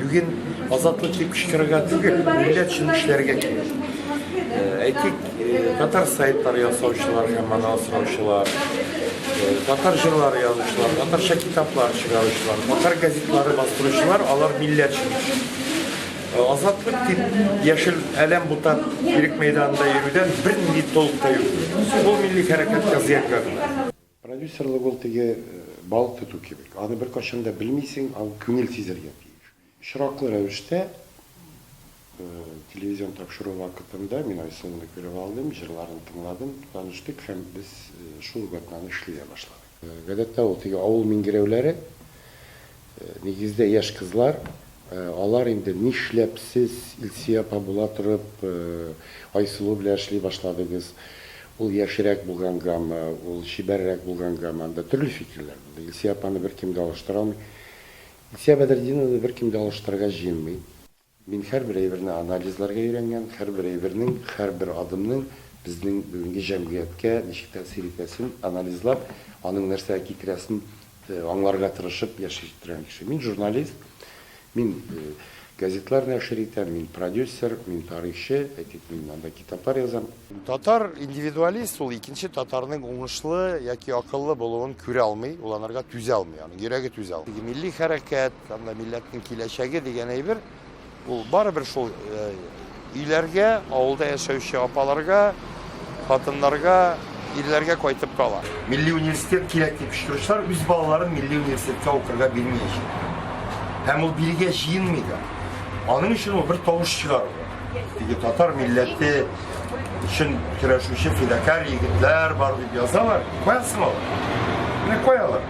Бүгін азатлық деп кішкіріға түгел, милләт үшін ішлерге келер. Әйтек, татар сайттар ясаушылар, һәм асыраушылар, татар жырлары язучылар, татарша китаплар чыгаручылар, татар газетлары бастыручылар, алар милләт үшін. Азатлык дип яшел әлем бутап Ирек мәйданында йөрүдән бер нинди толыктай юк. Ул милли хәрәкәткә зыянга гына. Продюсерлык ул теге балык тоту кебек. Аны бер кашан да белмисең, ал күңел сизергә тиеш. Шыраклы рәвештә телевизион тапшыру вакытында мин Айсылны күреп алдым, җырларын тыңладым, таныштык һәм без шул вакытны эшләй башладык. Гадәттә ул теге авыл мингерәүләре нигездә яшь кызлар алар инде нишләп сез Илсия апа була торып Айсылу белән эшли башладыгыз. Ул яшьрәк булгангамы, ул чибәррәк булгангамы, анда төрле фикерләр булды. Илсия апаны беркем дә алыштыра алмый. Илсия Бәдретдиновны беркем дә алыштырырга җыенмый. Мин һәрбер әйберне анализларга өйрәнгән, һәрбер әйбернең, һәрбер адымның безнең бүгенге җәмгыятькә ничек тәэсир итәсен анализлап, аның нәрсәгә китерәсен аңларга тырышып яшәтергән кеше. Мин журналист, мин газетлар нәшер итәм, мин продюсер, мин тарихчы, мин анда китаплар язам. Татар индивидуалист, ул икенче татарның уңышлы яки акыллы булуын күрә алмый, ул анарга түзә алмый, аның йөрәге түзә алмый. Милли хәрәкәт, анда милләтнең киләчәге дигән әйбер, ул барыбер шул өйләргә, авылда яшәүче апаларга, хатыннарга, ирләргә кайтып кала. Милли университет кирәк дип шуырчылар үз балаларын милли университетка укырга бирмәячәк. Һәм ул биргә җыенмый да. Аның өчен ул бер тавыш чыгару. Теге татар милләте өчен көрәшүче фидакар егетләр бар дип язалар. Куясың ул. Менә куялар.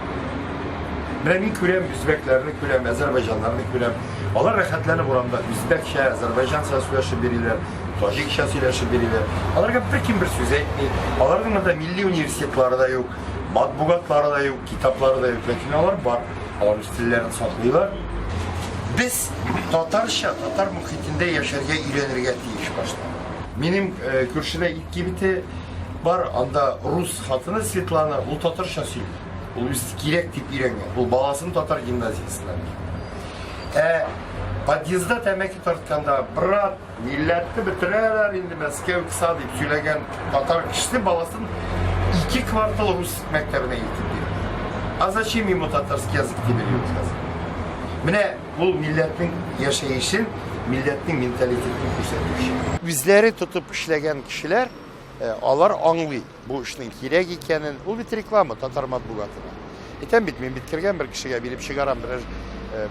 Менә мин күрәм үзбәкләрне күрәм, азәрбайҗаннарны күрәм. Алар рәхәтләнеп урамда үзбәкчә, азәрбайҗанча сөйләшеп бириләр, таҗикча сөйләшеп бириләр. Аларга беркем бер сүз әйтми. Аларның да милли университетлары да юк, матбугатлары да юк, китаплары да юк. Ләкин алар бар. Алар стильләрен саклыйлар. Biz tatarşa, tatar muhitinde yaşarga öğrenirge tiyiş başladı. Benim kürsüde ilk gibiti var, anda Rus hatını Svetlana, ul tatarşa söylüyor. Ul üstü kirek tip öğrengen. Ul balasını tatar gimnaziyasından. Подъезда тәмәке тартканда, брат, милләтті бітірәләр, инде Мәскәү кыса дип сөйләгән татар кешесе баласын 2 квартал рус мәктәбенә илтеп бирә. А зачем ему татарский язык дип белү? Менә ул милләтнең яшәешен, милләтнең менталитетын күрсәтүче. Үзләре тотып эшләгән кешеләр, алар аңлый бу эшнең кирәк икәнен. Ул бит реклама татар матбугатына. Әйтәм бит, мин биткергән бер кешегә биреп чыгарам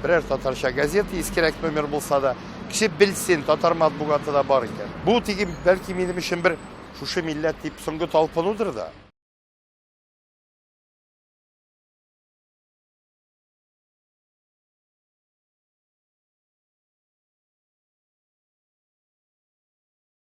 берәр татарча газета, искерәк номер булса да, кеше белсен, татар матбугаты да бар икән. Бу теге бәлки минем өчен бер шушы милләт дип соңгы талпынудыр да.